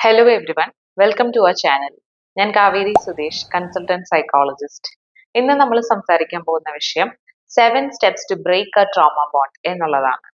Hello everyone, welcome to our channel. ഞാൻ Kaveri Sudesh, consultant psychologist. ഇന്ന് നമ്മൾ സംസാരിക്കാൻ പോകുന്ന വിഷയം 7 steps to break a trauma bond എന്നുള്ളതാണ്.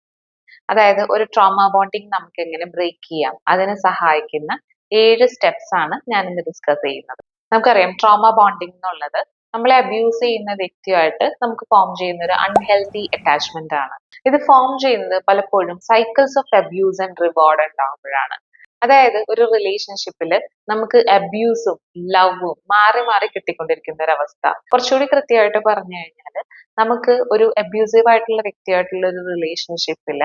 അതായത് ഒരു ട്രോമ ബോണ്ടിങ് നമുക്ക് എങ്ങനെ ബ്രേക്ക് ചെയ്യാം, അതിനെ സഹായിക്കുന്ന 7 steps ആണ് ഞാൻ ഇന്ന് ഡിസ്കസ് ചെയ്യുന്നത്. നമുക്കറിയാം ട്രോമ ബോണ്ടിങ് എന്നുള്ളത് നമ്മളെ അബ്യൂസ് ചെയ്യുന്ന വ്യക്തിയുമായിട്ട് നമുക്ക് ഫോം ചെയ്യുന്ന ഒരു അൺഹെൽത്തി അറ്റാച്ച്മെന്റ് ആണ്. ഇത് ഫോം ചെയ്യുന്നത് പലപ്പോഴും cycles of abuse and reward ഉണ്ടാകുമ്പോഴാണ്. അതായത് ഒരു റിലേഷൻഷിപ്പിൽ നമുക്ക് അബ്യൂസും ലവും മാറി മാറി കിട്ടിക്കൊണ്ടിരിക്കുന്ന ഒരു അവസ്ഥ. കുറച്ചുകൂടി കൃത്യമായിട്ട് പറഞ്ഞു കഴിഞ്ഞാൽ നമുക്ക് ഒരു അബ്യൂസീവ് ആയിട്ടുള്ള വ്യക്തിയായിട്ടുള്ള ഒരു റിലേഷൻഷിപ്പിൽ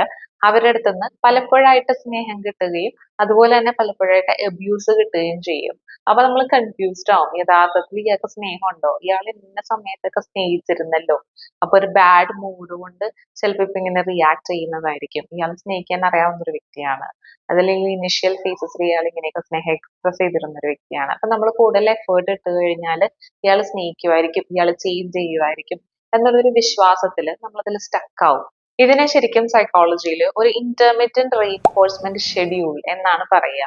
അവരുടെ അടുത്തുനിന്ന് പലപ്പോഴായിട്ട് സ്നേഹം കിട്ടുകയും അതുപോലെ തന്നെ പലപ്പോഴായിട്ട് അബ്യൂസ് കിട്ടുകയും ചെയ്യും. അപ്പൊ നമ്മൾ കൺഫ്യൂസ്ഡ് ആവും, യഥാർത്ഥത്തിൽ ഇയാൾക്ക് സ്നേഹം ഉണ്ടോ, ഇയാൾ ഇന്ന സമയത്തൊക്കെ സ്നേഹിച്ചിരുന്നല്ലോ. അപ്പൊ ഒരു ബാഡ് മൂഡ് കൊണ്ട് ചിലപ്പോൾ ഇപ്പൊ ഇങ്ങനെ റിയാക്ട് ചെയ്യുന്നതായിരിക്കും. ഇയാൾ സ്നേഹിക്കാൻ അറിയാവുന്ന ഒരു വ്യക്തിയാണ്, അതല്ലെങ്കിൽ ഇനിഷ്യൽ ഫേസസിൽ ഇയാൾ ഇങ്ങനെയൊക്കെ സ്നേഹം എക്സ്പ്രസ് ചെയ്തിരുന്ന ഒരു വ്യക്തിയാണ്. അപ്പൊ നമ്മൾ കൂടുതൽ എഫേർട്ട് ഇട്ട് കഴിഞ്ഞാൽ ഇയാൾ സ്നേഹിക്കുമായിരിക്കും, ഇയാൾ ചേഞ്ച് ചെയ്യുമായിരിക്കും എന്നുള്ളൊരു വിശ്വാസത്തിൽ നമ്മളതിൽ സ്റ്റക്ക് ആവും. ഇതിനെ ശരിക്കും സൈക്കോളജിയിൽ ഒരു ഇന്റർമിറ്റന്റ് റീഇൻഫോഴ്സ്മെന്റ് ഷെഡ്യൂൾ എന്നാണ് പറയുക.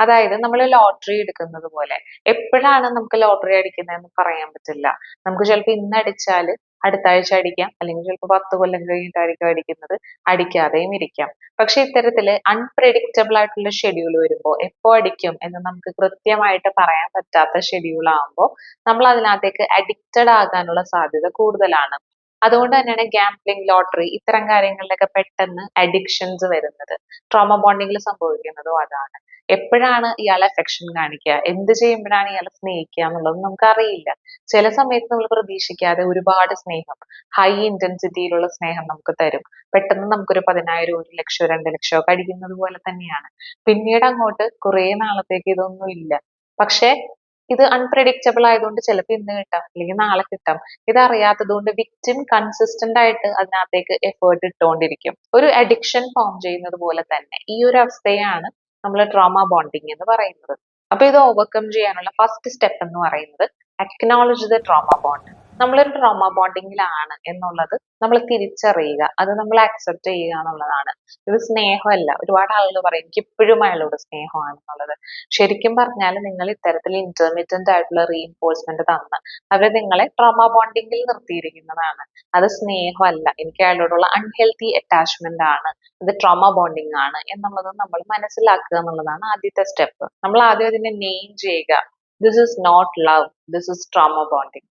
അതായത് നമ്മൾ ലോട്ടറി എടുക്കുന്നത് പോലെ എപ്പോഴാണ് നമുക്ക് ലോട്ടറി അടിക്കുന്നതെന്ന് പറയാൻ പറ്റില്ല. നമുക്ക് ചിലപ്പോൾ ഇന്ന് അടിച്ചാൽ അടുത്ത ആഴ്ച അടിക്കാം, അല്ലെങ്കിൽ ചിലപ്പോൾ 10 കൊല്ലം കഴിഞ്ഞിട്ടായിരിക്കും അടിക്കുന്നത്, അടിക്കാതെയും ഇരിക്കാം. പക്ഷെ ഇത്തരത്തില് അൺപ്രെഡിക്റ്റബിൾ ആയിട്ടുള്ള ഷെഡ്യൂൾ വരുമ്പോൾ എപ്പോ അടിക്കും എന്ന് നമുക്ക് കൃത്യമായിട്ട് പറയാൻ പറ്റാത്ത ഷെഡ്യൂൾ ആകുമ്പോൾ നമ്മൾ അതിനകത്തേക്ക് അഡിക്റ്റഡ് ആകാനുള്ള സാധ്യത കൂടുതലാണ്. അതുകൊണ്ട് തന്നെയാണ് ഗാംബ്ലിംഗ്, ലോട്ടറി ഇത്തരം കാര്യങ്ങളിലൊക്കെ പെട്ടെന്ന് അഡിക്ഷൻസ് വരുന്നത്. ട്രോമ ബോണ്ടിങ്ങിൽ സംഭവിക്കുന്നതും അതാണ്. എപ്പോഴാണ് ഇയാൾ അഫെക്ഷൻ കാണിക്കുക, എന്ത് ചെയ്യുമ്പോഴാണ് ഇയാളെ സ്നേഹിക്കുക എന്നുള്ളത് നമുക്ക് അറിയില്ല. ചില സമയത്ത് നമ്മൾ പ്രതീക്ഷിക്കാതെ ഒരുപാട് സ്നേഹം, ഹൈ ഇന്റൻസിറ്റിയിലുള്ള സ്നേഹം നമുക്ക് തരും. പെട്ടെന്ന് നമുക്കൊരു 10,000, 1 ലക്ഷം, 2 ലക്ഷം ഒക്കെ അടിക്കുന്നത് പോലെ തന്നെയാണ്. പിന്നീട് അങ്ങോട്ട് കുറെ നാളത്തേക്ക് ഇതൊന്നും ഇല്ല. പക്ഷെ ഇത് അൺപ്രഡിക്റ്റബിൾ ആയതുകൊണ്ട് ചിലപ്പോൾ ഇന്ന് കിട്ടാം, അല്ലെങ്കിൽ നാളെ കിട്ടാം. ഇതറിയാത്തത് കൊണ്ട് വിക്ടിം കൺസിസ്റ്റന്റ് ആയിട്ട് അതിനകത്തേക്ക് എഫേർട്ട് ഇട്ടുകൊണ്ടിരിക്കും. ഒരു അഡിക്ഷൻ ഫോം ചെയ്യുന്നത് പോലെ തന്നെ ഈ ഒരു അവസ്ഥയാണ് നമ്മൾ ട്രോമ ബോണ്ടിങ് എന്ന് പറയുന്നത്. അപ്പൊ ഇത് ഓവർകം ചെയ്യാനുള്ള ഫസ്റ്റ് സ്റ്റെപ്പ് എന്ന് പറയുന്നത് അക്നോളജ് ദ ട്രോമ ബോണ്ട്. നമ്മളൊരു ട്രോമ ബോണ്ടിങ്ങിലാണ് എന്നുള്ളത് നമ്മൾ തിരിച്ചറിയുക, അത് നമ്മൾ അക്സെപ്റ്റ് ചെയ്യുക എന്നുള്ളതാണ്. ഇത് സ്നേഹമല്ല. ഒരുപാട് ആളുകൾ പറയും എനിക്ക് ഇപ്പോഴും അയാളോട് സ്നേഹമാണെന്നുള്ളത്. ശരിക്കും പറഞ്ഞാൽ നിങ്ങൾ ഇത്തരത്തിൽ ഇന്റർമീഡിയന്റ് ആയിട്ടുള്ള റീഇൻഫോഴ്സ്മെന്റ് തന്ന് അവരെ നിങ്ങളെ ട്രോമ ബോണ്ടിങ്ങിൽ നിർത്തിയിരിക്കുന്നതാണ്. അത് സ്നേഹമല്ല, എനിക്ക് അയാളോടുള്ള അൺഹെൽത്തി അറ്റാച്ച്മെന്റ് ആണ്, ഇത് ട്രോമ ബോണ്ടിങ് ആണ് എന്നുള്ളത് നമ്മൾ മനസ്സിലാക്കുക എന്നുള്ളതാണ് ആദ്യത്തെ സ്റ്റെപ്പ്. നമ്മൾ ആദ്യം അതിനെ നെയിം ചെയ്യുക. This is not love, this is trauma bonding.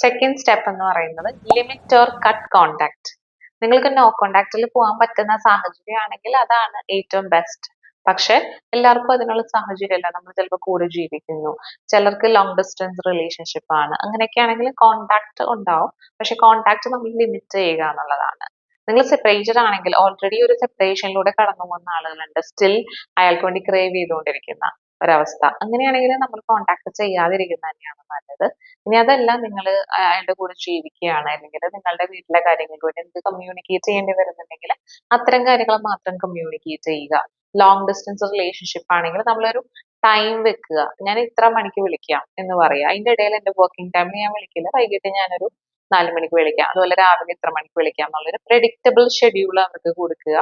Second step എന്ന് പറയുന്നത് ലിമിറ്റ് ഓർ കട്ട് കോണ്ടാക്ട്. നിങ്ങൾക്ക് നോ കോണ്ടാക്റ്റിൽ പോകാൻ പറ്റുന്ന സാഹചര്യമാണെങ്കിൽ അതാണ് ഏറ്റവും ബെസ്റ്റ്. പക്ഷെ എല്ലാവർക്കും അതിനുള്ള സാഹചര്യമല്ല. നമ്മൾ ചിലപ്പോൾ കൂടെ ജീവിക്കുന്നു, ചിലർക്ക് ലോങ് ഡിസ്റ്റൻസ് റിലേഷൻഷിപ്പ് ആണ്, അങ്ങനെയൊക്കെ ആണെങ്കിൽ കോണ്ടാക്ട് ഉണ്ടാവും. പക്ഷെ കോണ്ടാക്ട് നമ്മൾ ലിമിറ്റ് ചെയ്യുക എന്നുള്ളതാണ്. നിങ്ങൾ സെപ്പറേറ്റഡ് ആണെങ്കിൽ, ഓൾറെഡി ഒരു സെപ്പറേഷനിലൂടെ കടന്നു പോകുന്ന ആളുകളുണ്ട്, സ്റ്റിൽ അയാൾക്ക് വേണ്ടി ക്രേവ് ചെയ്തുകൊണ്ടിരിക്കുന്ന ഒരവസ്ഥ. അങ്ങനെയാണെങ്കിൽ നമ്മൾ കോണ്ടാക്ട് ചെയ്യാതിരിക്കുന്നത് തന്നെയാണ് നല്ലത്. ഇനി അതല്ല, നിങ്ങൾ അയാളുടെ കൂടെ ജീവിക്കുകയാണ്, അല്ലെങ്കിൽ നിങ്ങളുടെ വീട്ടിലെ കാര്യങ്ങൾക്ക് വേണ്ടി നിങ്ങൾക്ക് കമ്മ്യൂണിക്കേറ്റ് ചെയ്യേണ്ടി വരുന്നുണ്ടെങ്കിൽ അത്തരം കാര്യങ്ങൾ മാത്രം കമ്മ്യൂണിക്കേറ്റ് ചെയ്യുക. ലോങ് ഡിസ്റ്റൻസ് റിലേഷൻഷിപ്പ് ആണെങ്കിൽ നമ്മളൊരു ടൈം വെക്കുക. ഞാൻ ഇത്ര മണിക്ക് വിളിക്കാം എന്ന് പറയാം. അതിന്റെ ഇടയിൽ എന്റെ വർക്കിംഗ് ടൈമിൽ ഞാൻ വിളിക്കില്ല, വൈകിട്ട് ഞാനൊരു 4 മണിക്ക് വിളിക്കാം, അതുപോലെ രാവിലെ ഇത്ര മണിക്ക് വിളിക്കാം എന്നുള്ളൊരു പ്രെഡിക്റ്റബിൾ ഷെഡ്യൂൾ അവർക്ക് കൊടുക്കുക.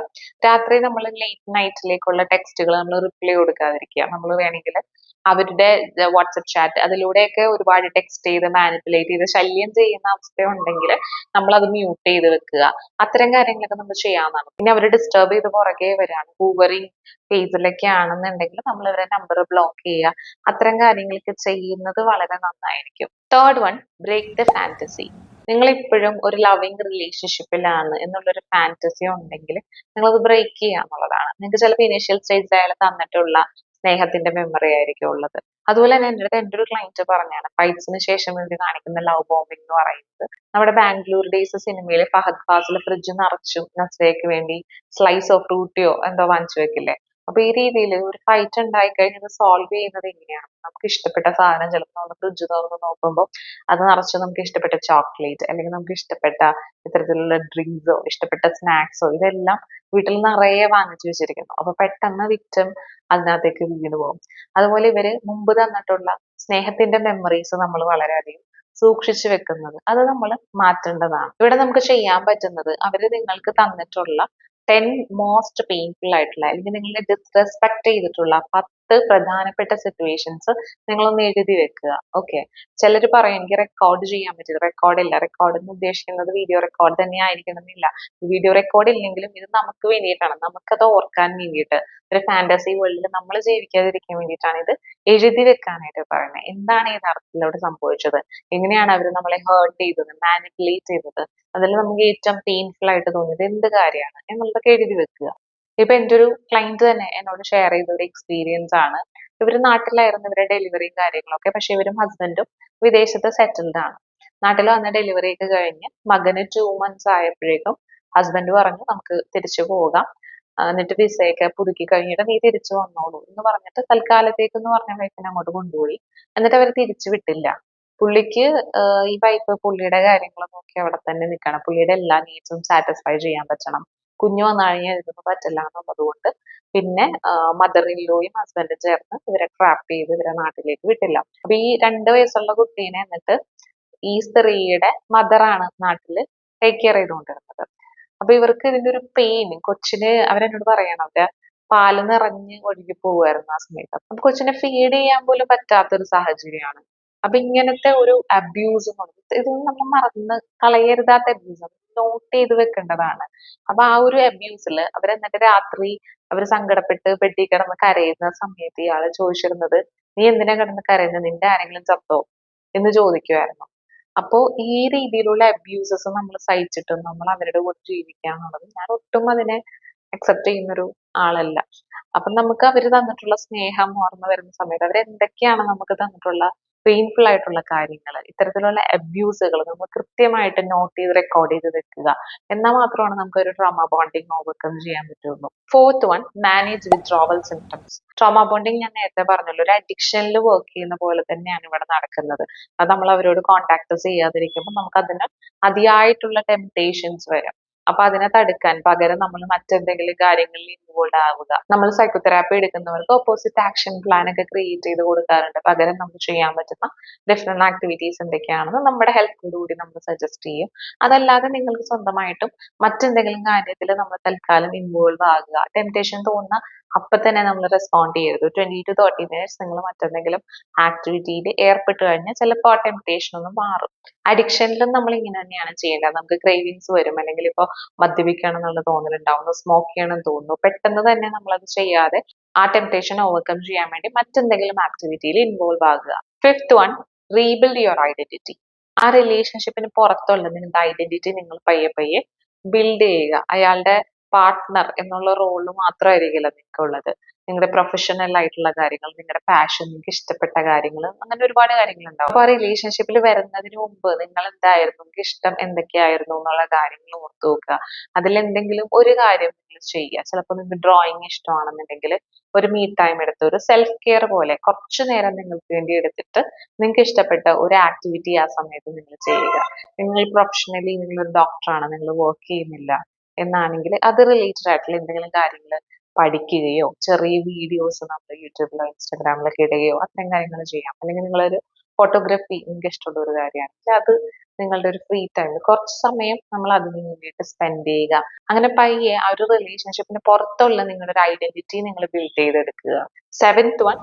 രാത്രി നമ്മൾ ലേറ്റ് നൈറ്റിലേക്കുള്ള ടെക്സ്റ്റുകൾ നമ്മൾ റിപ്ലൈ കൊടുക്കാതിരിക്കുക. നമ്മൾ വേണമെങ്കിൽ അവരുടെ വാട്സപ്പ് ചാറ്റ് അതിലൂടെയൊക്കെ ഒരുപാട് ടെക്സ്റ്റ് ചെയ്ത് മാനിപ്പുലേറ്റ് ചെയ്ത് ശല്യം ചെയ്യുന്ന അവസ്ഥ ഉണ്ടെങ്കിൽ നമ്മൾ അത് മ്യൂട്ട് ചെയ്ത് വെക്കുക. അത്തരം കാര്യങ്ങളൊക്കെ നമ്മൾ ചെയ്യാവുന്നതാണ്. പിന്നെ അവർ ഡിസ്റ്റർബ് ചെയ്ത് പുറകെ വരാണ്, ഹൂവറിങ് ഫേസിലൊക്കെ ആണെന്നുണ്ടെങ്കിൽ നമ്മൾ അവരുടെ നമ്പർ ബ്ലോക്ക് ചെയ്യുക. അത്തരം കാര്യങ്ങളൊക്കെ ചെയ്യുന്നത് വളരെ നന്നായിരിക്കും. Third one, break the fantasy. നിങ്ങൾ ഇപ്പോഴും ഒരു ലവിങ് റിലേഷൻഷിപ്പിലാണ് എന്നുള്ളൊരു ഫാന്റസി ഉണ്ടെങ്കിൽ നിങ്ങളത് ബ്രേക്ക് ചെയ്യുക എന്നുള്ളതാണ്. നിങ്ങൾക്ക് ചിലപ്പോൾ ഇനീഷ്യൽ സ്റ്റേജിൽ അയാൾ തന്നിട്ടുള്ള സ്നേഹത്തിന്റെ മെമ്മറി ആയിരിക്കും ഉള്ളത്. അതുപോലെ തന്നെ എൻ്റെ ഒരു ക്ലയന്റ് പറഞ്ഞാണ് ഫൈറ്റ്സിന് ശേഷം ഇവർ കാണിക്കുന്ന ലവ് ബോംബിംഗ് എന്ന് പറയുന്നത്. നമ്മുടെ ബാംഗ്ലൂർ ഡേയ്സ് സിനിമയിലെ ഫഹദ് ഫാസിൽ ഫ്രിഡ്ജ് നിറച്ചും നസ്രയ്ക്ക് വേണ്ടി സ്ലൈസോ ഫ്രൂട്ടിയോ എന്തോ വാങ്ങിച്ചു വെക്കില്ലേ. അപ്പൊ ഈ രീതിയിൽ ഒരു ഫൈറ്റ് ഉണ്ടായി കഴിഞ്ഞാൽ സോൾവ് ചെയ്യുന്നത് എങ്ങനെയാണ്? നമുക്ക് ഇഷ്ടപ്പെട്ട സാധനം ചിലപ്പോൾ നമ്മൾ ഫ്രിഡ്ജ് തുറന്ന് നോക്കുമ്പോൾ അത് നിറച്ച് നമുക്ക് ഇഷ്ടപ്പെട്ട ചോക്ലേറ്റ്, അല്ലെങ്കിൽ നമുക്ക് ഇഷ്ടപ്പെട്ട ഇത്തരത്തിലുള്ള ഡ്രിങ്ക്സോ ഇഷ്ടപ്പെട്ട സ്നാക്സോ ഇതെല്ലാം വീട്ടിൽ നിറയെ വാങ്ങിച്ചു വെച്ചിരിക്കുന്നു. അപ്പൊ പെട്ടെന്ന് വിക്ടിം അതിനകത്തേക്ക് വീണ് പോകും. അതുപോലെ ഇവര് മുമ്പ് തന്നിട്ടുള്ള സ്നേഹത്തിന്റെ മെമ്മറീസ് നമ്മൾ വളരെയധികം സൂക്ഷിച്ചു വെക്കുന്നത്, അത് നമ്മൾ മാറ്റേണ്ടതാണ്. ഇവിടെ നമുക്ക് ചെയ്യാൻ പറ്റുന്നത് അവര് നിങ്ങൾക്ക് തന്നിട്ടുള്ള 10 മോസ്റ്റ് പെയിൻഫുൾ ആയിട്ടുള്ള അല്ലെങ്കിൽ നിങ്ങളെ ഡിസ്റെസ്പെക്ട് ചെയ്തിട്ടുള്ള 10 പ്രധാനപ്പെട്ട സിറ്റുവേഷൻസ് നിങ്ങളൊന്ന് എഴുതി വെക്കുക. ഓക്കെ. ചിലർ പറയും എനിക്ക് റെക്കോർഡ് ചെയ്യാൻ പറ്റില്ല. റെക്കോർഡില്ല. റെക്കോർഡ് എന്ന് ഉദ്ദേശിക്കുന്നത് വീഡിയോ റെക്കോർഡ് തന്നെ ആയിരിക്കണം എന്നില്ല. വീഡിയോ റെക്കോർഡ് ഇല്ലെങ്കിലും ഇത് നമുക്ക് വേണ്ടിയിട്ടാണ്, നമുക്കത് ഓർക്കാൻ വേണ്ടിയിട്ട്, ഒരു ഫാന്റസി വേൾഡിൽ നമ്മൾ ജീവിക്കാതിരിക്കാൻ വേണ്ടിയിട്ടാണ് ഇത് എഴുതി വെക്കാനായിട്ട് പറയുന്നത്. എന്താണ് യഥാർത്ഥത്തിൽ അവിടെ സംഭവിച്ചത്, എങ്ങനെയാണ് അവർ നമ്മളെ ഹേർട്ട് ചെയ്തത്, മാനിപ്പുലേറ്റ് ചെയ്തത്, അതിൽ നമുക്ക് ഏറ്റവും പെയിൻഫുൾ ആയിട്ട് തോന്നിയത് എന്ത് കാര്യമാണ് എന്നുള്ളതൊക്കെ എഴുതി വെക്കുക. ഇപ്പൊ എൻ്റെ ഒരു ക്ലയന്റ് തന്നെ എന്നോട് ഷെയർ ചെയ്ത ഒരു എക്സ്പീരിയൻസ് ആണ്. ഇവര് നാട്ടിലായിരുന്നു ഇവരുടെ ഡെലിവറിയും കാര്യങ്ങളൊക്കെ. പക്ഷെ ഇവരും ഹസ്ബൻഡും വിദേശത്ത് സെറ്റിൽഡ് ആണ്. നാട്ടിൽ വന്ന് ഡെലിവറി ഒക്കെ കഴിഞ്ഞ് മകന് 2 months ആയപ്പോഴേക്കും ഹസ്ബൻഡ് പറഞ്ഞു നമുക്ക് തിരിച്ചു പോകാം, എന്നിട്ട് വിസയൊക്കെ പുതുക്കി കഴിഞ്ഞിട്ട് നീ തിരിച്ചു വന്നോളൂ എന്ന് പറഞ്ഞിട്ട് തൽക്കാലത്തേക്ക് എന്ന് പറഞ്ഞ വൈഫിനെ അങ്ങോട്ട് കൊണ്ടുപോയി. എന്നിട്ട് അവർ തിരിച്ചു വിട്ടില്ല. പുള്ളിക്ക് ഈ വൈഫ് പുള്ളിയുടെ കാര്യങ്ങൾ നോക്കി അവിടെ തന്നെ നിൽക്കണം, പുള്ളിയുടെ എല്ലാ നീഡ്സും സാറ്റിസ്ഫൈ ചെയ്യാൻ പറ്റണം. കുഞ്ഞു വന്നു കഴിഞ്ഞാൽ ഇതൊന്നും പറ്റില്ല എന്നുള്ളത് കൊണ്ട് പിന്നെ മദർ ഇൻലോയും ഹസ്ബൻഡും ചേർന്ന് ഇവരെ ട്രാപ്പ് ചെയ്ത് ഇവരെ നാട്ടിലേക്ക് വിട്ടില്ല. അപ്പൊ ഈ 2 വയസ്സുള്ള കുട്ടീനെ എന്നിട്ട് ഈ സ്ത്രീയുടെ മദറാണ് നാട്ടില് ടേക്ക് കെയർ ചെയ്തുകൊണ്ടിരുന്നത്. അപ്പൊ ഇവർക്ക് ഇതിന്റെ ഒരു പെയിൻ, കൊച്ചിന് അവരെന്നോട് പറയണം, അവര് പാല് നിറഞ്ഞ് ഒഴുകി പോവുമായിരുന്നു ആ സമയത്ത്. അപ്പൊ കൊച്ചിനെ ഫീഡ് ചെയ്യാൻ പോലും പറ്റാത്തൊരു സാഹചര്യമാണ്. അപ്പൊ ഇങ്ങനത്തെ ഒരു അബ്യൂസ് ഇതൊന്നും നമ്മൾ മറന്ന് കളയരുതാത്ത അബ്യൂസ്, നോട്ട് ചെയ്ത് വെക്കേണ്ടതാണ്. അപ്പൊ ആ ഒരു അബ്യൂസിൽ അവരെന്നിട്ട് രാത്രി അവർ സങ്കടപ്പെട്ട് ബെഡിൽ കിടന്ന് കരയുന്ന സമയത്ത് ഇയാള് ചോദിച്ചിരുന്നത്, നീ എന്തിനാ കിടന്ന് കരയുന്നത്, നിന്റെ ആരെങ്കിലും ചത്തോ എന്ന് ചോദിക്കുമായിരുന്നു. അപ്പോ ഈ രീതിയിലുള്ള അബ്യൂസസ് നമ്മൾ സഹിച്ചിട്ടും നമ്മൾ അവരുടെ കൂടെ ജീവിക്കുക എന്നുള്ളത് ഞാൻ ഒട്ടും അതിനെ അക്സെപ്റ്റ് ചെയ്യുന്നൊരു ആളല്ല. അപ്പൊ നമുക്ക് അവര് തന്നിട്ടുള്ള സ്നേഹം ഓർമ്മ വരുന്ന സമയത്ത് അവർ എന്തൊക്കെയാണ് നമുക്ക് തന്നിട്ടുള്ള പെയിൻഫുൾ ആയിട്ടുള്ള കാര്യങ്ങൾ, ഇത്തരത്തിലുള്ള അബ്യൂസുകൾ നമ്മൾ കൃത്യമായിട്ട് നോട്ട് ചെയ്ത് റെക്കോർഡ് ചെയ്ത് വെക്കുക. എന്നാൽ മാത്രമാണ് നമുക്ക് ഒരു ട്രോമ ബോണ്ടിങ് ഓവർകം ചെയ്യാൻ പറ്റുള്ളൂ. Fourth one, manage withdrawal symptoms. Trauma bonding ഞാൻ നേരത്തെ പറഞ്ഞല്ലോ, ഒരു അഡിക്ഷനിൽ വർക്ക് ചെയ്യുന്ന പോലെ തന്നെയാണ് ഇവിടെ നടക്കുന്നത്. അത് നമ്മൾ അവരോട് കോണ്ടാക്ട് ചെയ്യാതിരിക്കുമ്പോൾ നമുക്ക് അതിന് അതിയായിട്ടുള്ള ടെംപ്ടേഷൻസ് വരും. അപ്പൊ അതിനെ തടുക്കാൻ പകരം നമ്മൾ മറ്റെന്തെങ്കിലും കാര്യങ്ങളിൽ ഇൻവോൾവ് ആവുക. നമ്മൾ സൈക്കോതെറാപ്പി എടുക്കുന്നവർക്ക് ഓപ്പോസിറ്റ് ആക്ഷൻ പ്ലാൻ ഒക്കെ ക്രിയേറ്റ് ചെയ്ത് കൊടുക്കാറുണ്ട്. പകരം നമുക്ക് ചെയ്യാൻ പറ്റുന്ന ഡിഫറെന്റ് ആക്ടിവിറ്റീസ് എന്തൊക്കെയാണെന്ന് നമ്മുടെ ഹെൽപ്പിലൂടെ നമ്മൾ സജസ്റ്റ് ചെയ്യും. അതല്ലാതെ നിങ്ങൾക്ക് സ്വന്തമായിട്ടും മറ്റെന്തെങ്കിലും കാര്യത്തിൽ നമ്മൾ തൽക്കാലം ഇൻവോൾവ് ആകുക. ടെംപ്ടേഷൻ തോന്നുന്ന അപ്പൊ തന്നെ നമ്മൾ റെസ്പോണ്ട് ചെയ്യരുത്. 20 to 30 minutes നിങ്ങൾ മറ്റെന്തെങ്കിലും ആക്ടിവിറ്റിയിൽ ഏർപ്പെട്ട് കഴിഞ്ഞാൽ ചിലപ്പോൾ ആ ടെംപ്ടേഷൻ ഒന്ന് മാറും. അഡിക്ഷനിലും നമ്മൾ ഇങ്ങനെ തന്നെയാണ് ചെയ്യേണ്ടത്. നമുക്ക് ക്രേവിങ്സ് വരും, അല്ലെങ്കിൽ ഇപ്പൊ മദ്യപിക്കണം എന്നുള്ള തോന്നലുണ്ടാവുന്നു, സ്മോക്ക് ചെയ്യണം എന്ന് തോന്നുന്നു. പെട്ടെന്ന് തന്നെ നമ്മളത് ചെയ്യാതെ ആ ടെംപ്ടേഷൻ ഓവർകം ചെയ്യാൻ വേണ്ടി മറ്റെന്തെങ്കിലും ആക്ടിവിറ്റിയിൽ ഇൻവോൾവ് ആകുക. Fifth one, rebuild your identity. ആ റിലേഷൻഷിപ്പിന് പുറത്തുള്ള നിങ്ങളുടെ ഐഡന്റിറ്റി നിങ്ങൾ പയ്യെ പയ്യെ ബിൽഡ് ചെയ്യുക. അയാളുടെ പാർട്ട്ണർ എന്നുള്ള റോള് മാത്രമായിരിക്കില്ല നിങ്ങൾക്കുള്ളത്. നിങ്ങളുടെ പ്രൊഫഷണൽ ആയിട്ടുള്ള കാര്യങ്ങൾ, നിങ്ങളുടെ പാഷൻ, നിങ്ങൾക്ക് ഇഷ്ടപ്പെട്ട കാര്യങ്ങൾ, അങ്ങനെ ഒരുപാട് കാര്യങ്ങൾ ഉണ്ടാവും. അപ്പൊ ആ റിലേഷൻഷിപ്പിൽ വരുന്നതിന് മുമ്പ് നിങ്ങൾ എന്തായിരുന്നു, നിങ്ങൾക്ക് ഇഷ്ടം എന്തൊക്കെയായിരുന്നു എന്നുള്ള കാര്യങ്ങൾ ഓർത്തു നോക്കുക. അതിൽ എന്തെങ്കിലും ഒരു കാര്യം നിങ്ങൾ ചെയ്യുക. ചിലപ്പോൾ നിങ്ങൾക്ക് ഡ്രോയിങ് ഇഷ്ടമാണെന്നുണ്ടെങ്കിൽ ഒരു മീ ടൈം എടുത്ത് ഒരു സെൽഫ് കെയർ പോലെ കുറച്ചു നേരം നിങ്ങൾക്ക് വേണ്ടി എടുത്തിട്ട് നിങ്ങൾക്ക് ഇഷ്ടപ്പെട്ട ഒരു ആക്ടിവിറ്റി ആ സമയത്ത് നിങ്ങൾ ചെയ്യുക. നിങ്ങൾ പ്രൊഫഷണലി നിങ്ങളൊരു ഡോക്ടറാണ്, നിങ്ങൾ വർക്ക് ചെയ്യുന്നില്ല എന്നാണെങ്കിൽ അത് റിലേറ്റഡ് ആയിട്ടുള്ള എന്തെങ്കിലും കാര്യങ്ങൾ പഠിക്കുകയോ ചെറിയ വീഡിയോസ് നമ്മൾ യൂട്യൂബിലോ ഇൻസ്റ്റാഗ്രാമിലൊക്കെ ഇടുകയോ അത്തരം കാര്യങ്ങൾ ചെയ്യാം. അല്ലെങ്കിൽ നിങ്ങളൊരു ഫോട്ടോഗ്രാഫി നിങ്ങൾക്ക് ഇഷ്ടമുള്ള ഒരു കാര്യമാണെങ്കിൽ അത് നിങ്ങളുടെ ഒരു ഫ്രീ ടൈമിൽ കുറച്ച് സമയം നമ്മൾ അതിന് വേണ്ടിയിട്ട് സ്പെൻഡ് ചെയ്യുക. അങ്ങനെ പയ്യെ ആ ഒരു റിലേഷൻഷിപ്പിന് പുറത്തുള്ള നിങ്ങളുടെ ഒരു ഐഡന്റിറ്റി നിങ്ങൾ ബിൽഡ് ചെയ്തെടുക്കുക. Seventh one,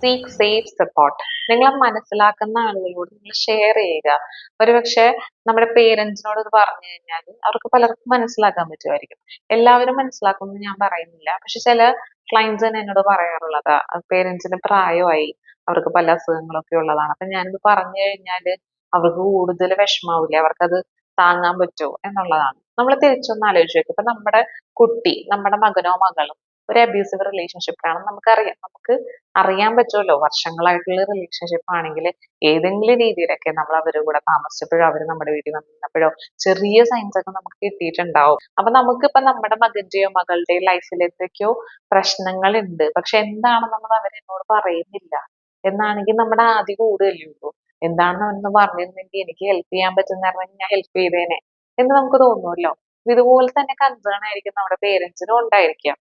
seek safe support. നിങ്ങളെ മനസ്സിലാക്കുന്ന ആളുകളോട് നിങ്ങൾ ഷെയർ ചെയ്യുക. ഒരുപക്ഷെ നമ്മുടെ പേരൻസിനോട് ഇത് പറഞ്ഞു കഴിഞ്ഞാൽ അവർക്ക് പലർക്കും മനസ്സിലാക്കാൻ പറ്റുമായിരിക്കും. എല്ലാവരും മനസ്സിലാക്കുമെന്ന് ഞാൻ പറയുന്നില്ല. പക്ഷെ ചില ക്ലയൻസ് തന്നെ എന്നോട് പറയാറുള്ളതാ, പേരൻസിന് പ്രായമായി, അവർക്ക് പല അസുഖങ്ങളൊക്കെ ഉള്ളതാണ്. അപ്പൊ ഞാനിത് പറഞ്ഞു കഴിഞ്ഞാല് അവർക്ക് കൂടുതൽ വിഷമാവില്ലേ, അവർക്കത് താങ്ങാൻ പറ്റുമോ എന്നുള്ളതാണ്. നമ്മൾ തിരിച്ചൊന്ന് ആലോചിച്ച് നോക്കും. ഇപ്പൊ നമ്മുടെ കുട്ടി, നമ്മുടെ മകനോ മകളോ ഒരു അബ്യൂസീവ് റിലേഷൻഷിപ്പിലാണ്, നമുക്കറിയാം, നമുക്ക് അറിയാൻ പറ്റുമല്ലോ. വർഷങ്ങളായിട്ടുള്ള റിലേഷൻഷിപ്പ് ആണെങ്കിൽ ഏതെങ്കിലും രീതിയിലൊക്കെ നമ്മൾ അവരുടെ കൂടെ താമസിച്ചപ്പോഴോ അവർ നമ്മുടെ വീട്ടിൽ വന്നിരുന്നപ്പോഴോ ചെറിയ സൈൻസ് ഒക്കെ നമുക്ക് കിട്ടിയിട്ടുണ്ടാവും. അപ്പൊ നമുക്കിപ്പോ നമ്മുടെ മകന്റെയോ മകളുടെയോ ലൈഫിൽ എന്തൊക്കെയോ പ്രശ്നങ്ങൾ ഉണ്ട്, പക്ഷെ എന്താണെന്നുള്ളത് അവരെന്നോട് പറയുന്നില്ല എന്നാണെങ്കിൽ നമ്മുടെ ആദ്യം കൂടുകയല്ലേ ഉള്ളൂ. എന്താണെന്ന് അവനൊന്ന് പറഞ്ഞിരുന്നെങ്കിൽ എനിക്ക് ഹെൽപ്പ് ചെയ്യാൻ പറ്റുന്നതായിരുന്നെങ്കിൽ ഞാൻ ഹെൽപ്പ് ചെയ്തേനെ എന്ന് നമുക്ക് തോന്നുമല്ലോ. ഇതുപോലെ തന്നെ കൺസേൺ ആയിരിക്കും നമ്മുടെ പേരൻസിനും ഉണ്ടായിരിക്കാം.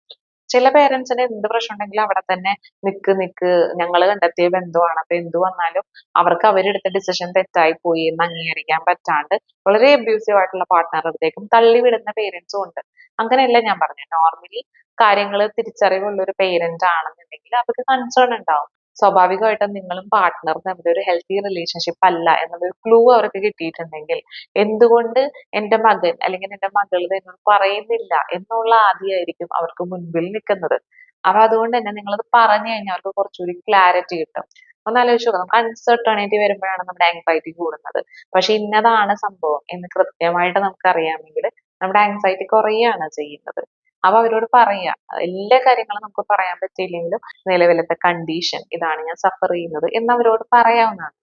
ചില പേരൻസിന് എന്ത് പ്രശ്നം ഉണ്ടെങ്കിലും അവിടെ തന്നെ നിക്ക് ഞങ്ങൾ കണ്ടെത്തിയ ബന്ധുവാണ്, അപ്പൊ എന്ത് വന്നാലും അവർക്ക് അവരെടുത്ത ഡിസിഷൻ തെറ്റായി പോയി എന്ന് അംഗീകരിക്കാൻ പറ്റാണ്ട് വളരെ അബ്യൂസീവ് ആയിട്ടുള്ള പാർട്ട്ണറുടെ അടുത്തേക്കും തള്ളിവിടുന്ന പേരൻസും ഉണ്ട്. അങ്ങനെയല്ല ഞാൻ പറഞ്ഞത്. നോർമലി കാര്യങ്ങൾ തിരിച്ചറിവുള്ള ഒരു പേരന്റ് ആണെന്നുണ്ടെങ്കിൽ അവർക്ക് കൺസേൺ ഉണ്ടാവും. സ്വാഭാവികമായിട്ടും നിങ്ങളും പാർട്ട്ണറും തമ്മിൽ ഒരു ഹെൽത്തി റിലേഷൻഷിപ്പ് അല്ല എന്നുള്ളൊരു ക്ലൂ അവർക്ക് കിട്ടിയിട്ടുണ്ടെങ്കിൽ എന്തുകൊണ്ട് എന്റെ മകൻ അല്ലെങ്കിൽ എന്റെ മകൾ ഇത് എന്നോട് പറയുന്നില്ല എന്നുള്ള ആദ്യമായിരിക്കും അവർക്ക് മുൻപിൽ നിൽക്കുന്നത്. അപ്പൊ അതുകൊണ്ട് തന്നെ നിങ്ങളത് പറഞ്ഞു കഴിഞ്ഞാൽ അവർക്ക് കുറച്ചുകൂടി ക്ലാരിറ്റി കിട്ടും. ഒന്ന് ആലോചിച്ച് നോക്കാം, നമുക്ക് അൺസർട്ടണിറ്റി വരുമ്പോഴാണ് നമ്മുടെ ആങ്സൈറ്റി കൂടുന്നത്. പക്ഷെ ഇന്നതാണ് സംഭവം എന്ന് കൃത്യമായിട്ട് നമുക്ക് അറിയാമെങ്കിൽ നമ്മുടെ ആങ്സൈറ്റി കുറയാണ് ചെയ്യുന്നത്. അപ്പൊ അവരോട് പറയാ, എല്ലാ കാര്യങ്ങളും നമുക്ക് പറയാൻ പറ്റിയില്ലെങ്കിലും നിലവിലത്തെ കണ്ടീഷൻ ഇതാണ്, ഞാൻ സഫർ ചെയ്യുന്നത് എന്ന് അവരോട് പറയാവുന്നതാണ്.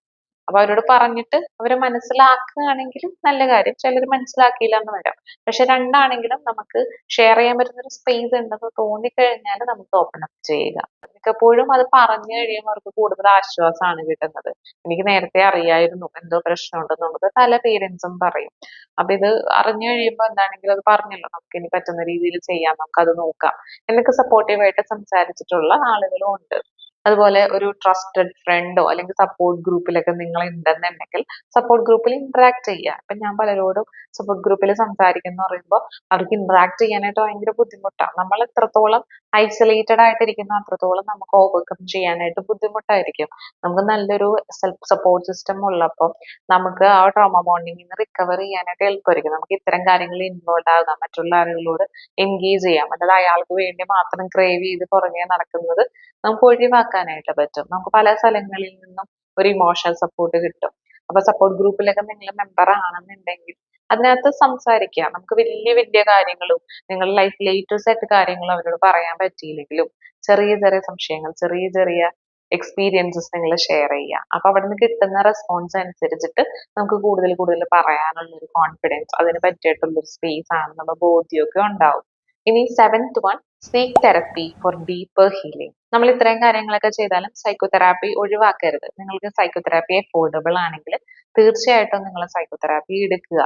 അപ്പൊ അവരോട് പറഞ്ഞിട്ട് അവര് മനസ്സിലാക്കുകയാണെങ്കിലും നല്ല കാര്യം. ചിലർ മനസ്സിലാക്കിയില്ല എന്ന് വരാം. പക്ഷെ രണ്ടാണെങ്കിലും നമുക്ക് ഷെയർ ചെയ്യാൻ പറ്റുന്ന ഒരു സ്പേസ് ഉണ്ടെന്ന് തോന്നിക്കഴിഞ്ഞാൽ നമുക്ക് ഓപ്പൺ അപ്പ് ചെയ്യുക. മിക്കപ്പോഴും അത് പറഞ്ഞു കഴിയുമ്പോൾ അവർക്ക് കൂടുതൽ ആശ്വാസമാണ് കിട്ടുന്നത്. എനിക്ക് നേരത്തെ അറിയായിരുന്നു എന്തോ പ്രശ്നമുണ്ടെന്നുള്ളത് പല പേരൻസും പറയും. അപ്പൊ ഇത് അറിഞ്ഞു കഴിയുമ്പോൾ എന്താണെങ്കിലും അത് പറഞ്ഞല്ലോ, നമുക്ക് ഇനി പറ്റുന്ന രീതിയിൽ ചെയ്യാം, നമുക്കത് നോക്കാം എന്നൊക്കെ സപ്പോർട്ടീവായിട്ട് സംസാരിച്ചിട്ടുള്ള ആളുകളും ഉണ്ട്. അതുപോലെ ഒരു ട്രസ്റ്റഡ് ഫ്രണ്ടോ അല്ലെങ്കിൽ സപ്പോർട്ട് ഗ്രൂപ്പിലൊക്കെ നിങ്ങൾ ഉണ്ടെന്നുണ്ടെങ്കിൽ സപ്പോർട്ട് ഗ്രൂപ്പിൽ ഇന്ററാക്ട് ചെയ്യുക. ഇപ്പൊ ഞാൻ പലരോടും സപ്പോർട്ട് ഗ്രൂപ്പിൽ സംസാരിക്കുന്ന പറയുമ്പോൾ അവർക്ക് ഇന്ററാക്ട് ചെയ്യാനായിട്ട് ഭയങ്കര ബുദ്ധിമുട്ടാണ്. നമ്മൾ എത്രത്തോളം ഐസൊലേറ്റഡ് ആയിട്ടിരിക്കുന്നു അത്രത്തോളം നമുക്ക് ഓവർകം ചെയ്യാനായിട്ട് ബുദ്ധിമുട്ടായിരിക്കും. നമുക്ക് നല്ലൊരു സെൽഫ് സപ്പോർട്ട് സിസ്റ്റം ഉള്ളപ്പോൾ നമുക്ക് ആ ട്രോമ ബോണ്ടിങ്ങിൽ നിന്ന് റിക്കവർ ചെയ്യാനായിട്ട് എളുപ്പമായിരിക്കും. നമുക്ക് ഇത്തരം കാര്യങ്ങളിൽ ഇൻവോൾവ് ആകാം, മറ്റുള്ള ആളുകളോട് എൻഗേജ് ചെയ്യാം. അല്ലാതെ അയാൾക്ക് വേണ്ടി മാത്രം ക്രേവ് ചെയ്ത് പുറകെ നടക്കുന്നത് നമുക്ക് ഒഴിവാക്കാനായിട്ട് പറ്റും. നമുക്ക് പല സ്ഥലങ്ങളിൽ നിന്നും ഒരു ഇമോഷണൽ സപ്പോർട്ട് കിട്ടും. അപ്പൊ സപ്പോർട്ട് ഗ്രൂപ്പിലൊക്കെ നിങ്ങൾ മെമ്പർ ആണെന്നുണ്ടെങ്കിൽ അതിനകത്ത് സംസാരിക്കുക. നമുക്ക് വലിയ വലിയ കാര്യങ്ങളും നിങ്ങളുടെ ലൈഫിലെ A to Z കാര്യങ്ങളും അവരോട് പറയാൻ പറ്റിയില്ലെങ്കിലും ചെറിയ ചെറിയ സംശയങ്ങൾ, ചെറിയ ചെറിയ എക്സ്പീരിയൻസസ് നിങ്ങൾ ഷെയർ ചെയ്യുക. അപ്പൊ അവിടെ നിന്ന് കിട്ടുന്ന റെസ്പോൺസ് അനുസരിച്ചിട്ട് നമുക്ക് കൂടുതൽ കൂടുതൽ പറയാനുള്ള ഒരു കോൺഫിഡൻസ്, അതിന് പറ്റിയിട്ടുള്ള ഒരു സ്പേസ് ആണെന്നുള്ള ബോധ്യമൊക്കെ ഉണ്ടാവും. ഇനി seventh one, seek therapy for deeper healing. നമ്മൾ ഇത്രയും കാര്യങ്ങളൊക്കെ ചെയ്താലും സൈക്കോതെറാപ്പി ഒഴിവാക്കരുത്. നിങ്ങൾക്ക് സൈക്കോതെറാപ്പി അഫോർഡബിൾ ആണെങ്കിൽ തീർച്ചയായിട്ടും നിങ്ങൾ സൈക്കോതെറാപ്പി എടുക്കുക.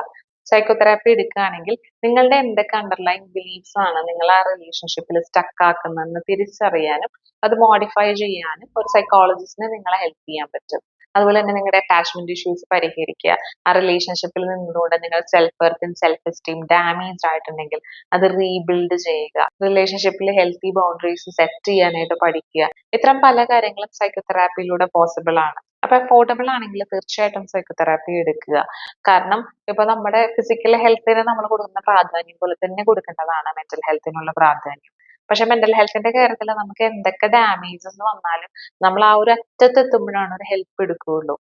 സൈക്കോതെറാപ്പി എടുക്കുകയാണെങ്കിൽ നിങ്ങളുടെ എന്തൊക്കെ അണ്ടർലൈൻ ബിലീഫ്സ് ആണ് നിങ്ങൾ ആ റിലേഷൻഷിപ്പിൽ സ്റ്റക്ക് ആക്കുന്നതെന്ന് തിരിച്ചറിയാനും അത് മോഡിഫൈ ചെയ്യാനും ഒരു സൈക്കോളജിസ്റ്റിന് നിങ്ങളെ ഹെൽപ്പ് ചെയ്യാൻ പറ്റും. അതുപോലെ തന്നെ നിങ്ങളുടെ അറ്റാച്ച്മെന്റ് ഇഷ്യൂസ് പരിഹരിക്കുക. ആ റിലേഷൻഷിപ്പിൽ നിന്നുകൊണ്ട് നിങ്ങൾ സെൽഫ് വർത്തും സെൽഫ് എസ്റ്റീം ഡാമേജ് ആയിട്ടുണ്ടെങ്കിൽ അത് റീബിൽഡ് ചെയ്യുക. റിലേഷൻഷിപ്പിൽ ഹെൽത്തി ബൗണ്ടറീസ് സെറ്റ് ചെയ്യാനായിട്ട് പഠിക്കുക. ഇത്തരം പല കാര്യങ്ങളും സൈക്കോതെറാപ്പിയിലൂടെ പോസിബിൾ ആണ്. അപ്പൊ അഫോർഡബിൾ ആണെങ്കിൽ തീർച്ചയായിട്ടും സൈക്കോതെറാപ്പി എടുക്കുക. കാരണം ഇപ്പൊ നമ്മുടെ ഫിസിക്കൽ ഹെൽത്തിന് നമ്മൾ കൊടുക്കുന്ന പ്രാധാന്യം പോലെ തന്നെ കൊടുക്കേണ്ടതാണ് മെന്റൽ ഹെൽത്തിനുള്ള പ്രാധാന്യം. പക്ഷെ മെന്റൽ ഹെൽത്തിന്റെ കാര്യത്തിൽ നമുക്ക് എന്തൊക്കെ ഡാമേജസ് വന്നാലും നമ്മൾ ആ ഒരു അറ്റത്തെത്തുമ്പോഴാണ് ഒരു ഹെൽപ്പ് എടുക്കുകയുള്ളൂ.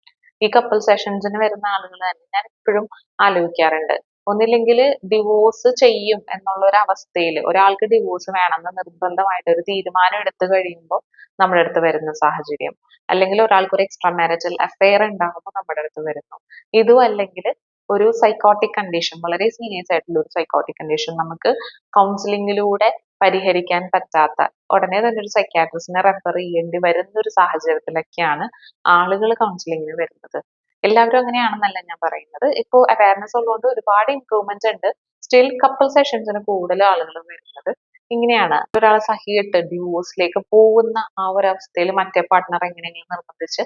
ഈ കപ്പിൾ സെഷൻസിന് വരുന്ന ആളുകൾ തന്നെ ഞാൻ എപ്പോഴും ആലോചിക്കാറുണ്ട്, ഒന്നില്ലെങ്കിൽ ഡിവോഴ്സ് ചെയ്യും എന്നുള്ള ഒരു അവസ്ഥയിൽ ഒരാൾക്ക് ഡിവോഴ്സ് വേണമെന്ന് നിർബന്ധമായിട്ട് ഒരു തീരുമാനം എടുത്തു കഴിയുമ്പോൾ നമ്മുടെ അടുത്ത് വരുന്ന സാഹചര്യം, അല്ലെങ്കിൽ ഒരാൾക്ക് ഒരു എക്സ്ട്രാ മാരിറ്റൽ അഫെയർ ഉണ്ടാകുമ്പോൾ നമ്മുടെ അടുത്ത് വരുന്നു. ഇതും അല്ലെങ്കിൽ ഒരു സൈക്കോട്ടിക് കണ്ടീഷൻ, വളരെ സീരിയസ് ആയിട്ടുള്ള ഒരു സൈക്കോട്ടിക് കണ്ടീഷൻ നമുക്ക് കൗൺസിലിങ്ങിലൂടെ പരിഹരിക്കാൻ പറ്റാത്ത ഉടനെ തന്നെ ഒരു സൈക്യാട്രിസ്റ്റിനെ റെഫർ ചെയ്യേണ്ടി വരുന്ന ഒരു സാഹചര്യത്തിലൊക്കെയാണ് ആളുകൾ കൗൺസിലിങ്ങിന് വരുന്നത്. എല്ലാവരും അങ്ങനെയാണെന്നല്ല ഞാൻ പറയുന്നത്. ഇപ്പോൾ അവയർനെസ് ഉള്ളതുകൊണ്ട് ഒരുപാട് ഇംപ്രൂവ്മെന്റ് ഉണ്ട്. സ്റ്റിൽ കപ്പിൾ സെഷൻസിന് കൂടുതൽ ആളുകൾ വരുന്നത് ഇങ്ങനെയാണ്. ഒരാൾ സഹിയിട്ട് ഡിവോഴ്സിലേക്ക് പോകുന്ന ആ ഒരു അവസ്ഥയിൽ മറ്റേ പാർട്ട്ണർ എങ്ങനെയെങ്കിലും നിർബന്ധിച്ച്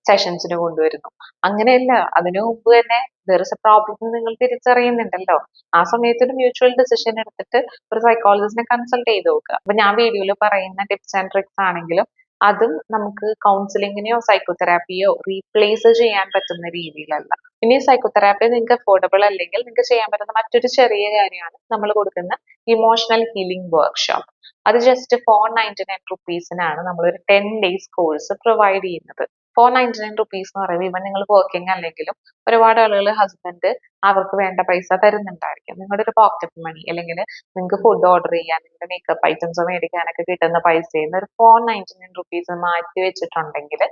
സെഷൻസിന് കൊണ്ടുവരുന്നു. അങ്ങനെയല്ല, അതിനു മുമ്പ് തന്നെ there is a problem നിങ്ങൾ തിരിച്ചറിയുന്നുണ്ടല്ലോ. ആ സമയത്ത് ഒരു മ്യൂച്വൽ ഡിസിഷൻ എടുത്തിട്ട് ഒരു സൈക്കോളജിസ്റ്റിനെ കൺസൾട്ട് ചെയ്ത് നോക്കുക. അപ്പൊ ഞാൻ വീഡിയോയിൽ പറയുന്ന ടിപ്സ് ആൻഡ് ട്രിക്സ് ആണെങ്കിലും അതും നമുക്ക് കൗൺസിലിങ്ങിനെയോ സൈക്കോതെറാപ്പിയോ റീപ്ലേസ് ചെയ്യാൻ പറ്റുന്ന രീതിയിലല്ല. ഇനി സൈക്കോതെറാപ്പി നിങ്ങൾക്ക് അഫോർഡബിൾ അല്ലെങ്കിൽ നിങ്ങൾക്ക് ചെയ്യാൻ പറ്റുന്ന മറ്റൊരു ചെറിയ കാര്യമാണ് നമ്മൾ കൊടുക്കുന്ന ഇമോഷണൽ ഹീലിംഗ് വർക്ക്ഷോപ്പ്. അത് ജസ്റ്റ് 499 റുപ്പീസിനാണ് നമ്മൾ ഒരു 10 days കോഴ്സ് പ്രൊവൈഡ് ചെയ്യുന്നത്. 499 റുപ്പീസ് എന്ന് പറയുമ്പോൾ ഇവൻ നിങ്ങൾ വർക്കിംഗ് അല്ലെങ്കിലും ഒരുപാട് ആളുകൾ ഹസ്ബൻഡ് അവർക്ക് വേണ്ട പൈസ തരുന്നുണ്ടായിരിക്കും. നിങ്ങളുടെ ഒരു പോക്കറ്റ് മണി അല്ലെങ്കിൽ നിങ്ങൾക്ക് ഫുഡ് ഓർഡർ ചെയ്യാൻ, നിങ്ങളുടെ മേക്കപ്പ് ഐറ്റംസ് മേടിക്കാനൊക്കെ കിട്ടുന്ന പൈസയിൽ നിന്ന് ഒരു 499 റുപ്പീസ് മാറ്റി വെച്ചിട്ടുണ്ടെങ്കിൽ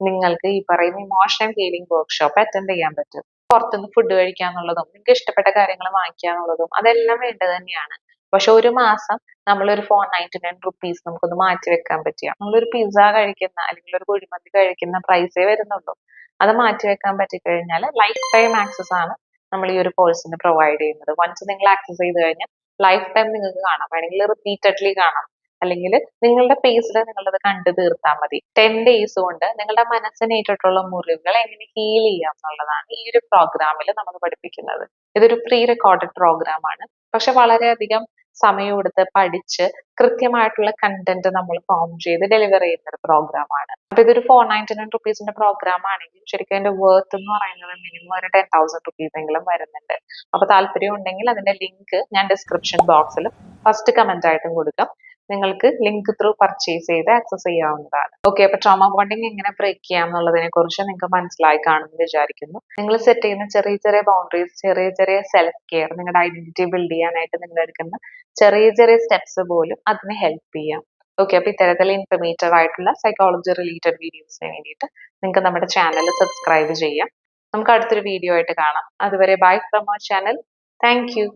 നിങ്ങൾക്ക് ഈ പറയുന്ന ഇമോഷണൽ ഹീലിംഗ് വർക്ക്ഷോപ്പ് അറ്റൻഡ് ചെയ്യാൻ പറ്റും. പുറത്തുനിന്ന് ഫുഡ് കഴിക്കാന്നുള്ളതും നിങ്ങൾക്ക് ഇഷ്ടപ്പെട്ട കാര്യങ്ങൾ വാങ്ങിക്കാന്നുള്ളതും അതെല്ലാം വേണ്ടത് തന്നെയാണ്. പക്ഷെ ഒരു മാസം നമ്മളൊരു 499 റുപ്പീസ് നമുക്കൊന്ന് മാറ്റി വെക്കാൻ പറ്റിയ, നമ്മളൊരു പിസ്സ കഴിക്കുന്ന അല്ലെങ്കിൽ ഒരു കുഴിമന്തി കഴിക്കുന്ന പ്രൈസേ വരുന്നുള്ളൂ. അത് മാറ്റി വെക്കാൻ പറ്റിക്കഴിഞ്ഞാൽ ലൈഫ് ടൈം ആക്സസ് ആണ് നമ്മൾ ഈ ഒരു കോഴ്സിന് പ്രൊവൈഡ് ചെയ്യുന്നത്. വൺസ് നിങ്ങൾ ആക്സസ് ചെയ്ത് കഴിഞ്ഞാൽ ലൈഫ് ടൈം നിങ്ങൾക്ക് കാണാം, വേണമെങ്കിൽ റിപ്പീറ്റഡ്ലി കാണാം. അല്ലെങ്കിൽ നിങ്ങളുടെ പേസിൽ നിങ്ങളത് കണ്ടു തീർത്താൽ മതി. 10 days കൊണ്ട് നിങ്ങളുടെ മനസ്സിനേറ്റിട്ടുള്ള മുറിവുകൾ എങ്ങനെ ഹീൽ ചെയ്യാം എന്നുള്ളതാണ് ഈ ഒരു പ്രോഗ്രാമിൽ നമ്മൾ പഠിപ്പിക്കുന്നത്. ഇതൊരു പ്രീ റെക്കോർഡഡ് പ്രോഗ്രാം ആണ്. പക്ഷെ വളരെയധികം സമയമെടുത്ത് പഠിച്ച് കൃത്യമായിട്ടുള്ള കണ്ടന്റ് നമ്മൾ ഫോം ചെയ്ത് ഡെലിവർ ചെയ്യുന്ന ഒരു പ്രോഗ്രാം ആണ്. അപ്പൊ ഇതൊരു 499 പ്രോഗ്രാം ആണെങ്കിൽ ശരിക്കും അതിന്റെ വർത്ത് എന്ന് പറയുന്നത് മിനിമം ഒരു 10,000 എങ്കിലും വരുന്നുണ്ട്. അപ്പൊ താല്പര്യം ഉണ്ടെങ്കിൽ അതിന്റെ ലിങ്ക് ഞാൻ ഡിസ്ക്രിപ്ഷൻ ബോക്സിൽ ഫസ്റ്റ് കമന്റ് ആയിട്ടും കൊടുക്കാം. നിങ്ങൾക്ക് ലിങ്ക് ത്രൂ പർച്ചേസ് ചെയ്ത് ആക്സസ് ചെയ്യാവുന്നതാണ്. ഓക്കെ, അപ്പൊ ട്രോമ ബോണ്ടിങ് എങ്ങനെ ബ്രേക്ക് ചെയ്യാം എന്നുള്ളതിനെ കുറിച്ച് നിങ്ങൾക്ക് മനസ്സിലായി കാണുമെന്ന് വിചാരിക്കുന്നു. നിങ്ങൾ സെറ്റ് ചെയ്യുന്ന ചെറിയ ചെറിയ ബൗണ്ടറീസ്, ചെറിയ ചെറിയ സെൽഫ് കെയർ, നിങ്ങളുടെ ഐഡന്റിറ്റി ബിൽഡ് ചെയ്യാനായിട്ട് നിങ്ങൾ എടുക്കുന്ന ചെറിയ ചെറിയ സ്റ്റെപ്സ് പോലും അതിനെ ഹെൽപ്പ് ചെയ്യാം. ഓക്കെ, അപ്പൊ ഇത്തരത്തിൽ ഇൻഫർമേറ്റീവ് ആയിട്ടുള്ള സൈക്കോളജി റിലേറ്റഡ് വീഡിയോസിന് വേണ്ടിയിട്ട് നിങ്ങൾക്ക് നമ്മുടെ ചാനൽ സബ്സ്ക്രൈബ് ചെയ്യാം. നമുക്ക് അടുത്തൊരു വീഡിയോ ആയിട്ട് കാണാം. അതുവരെ bye from our channel. Thank U.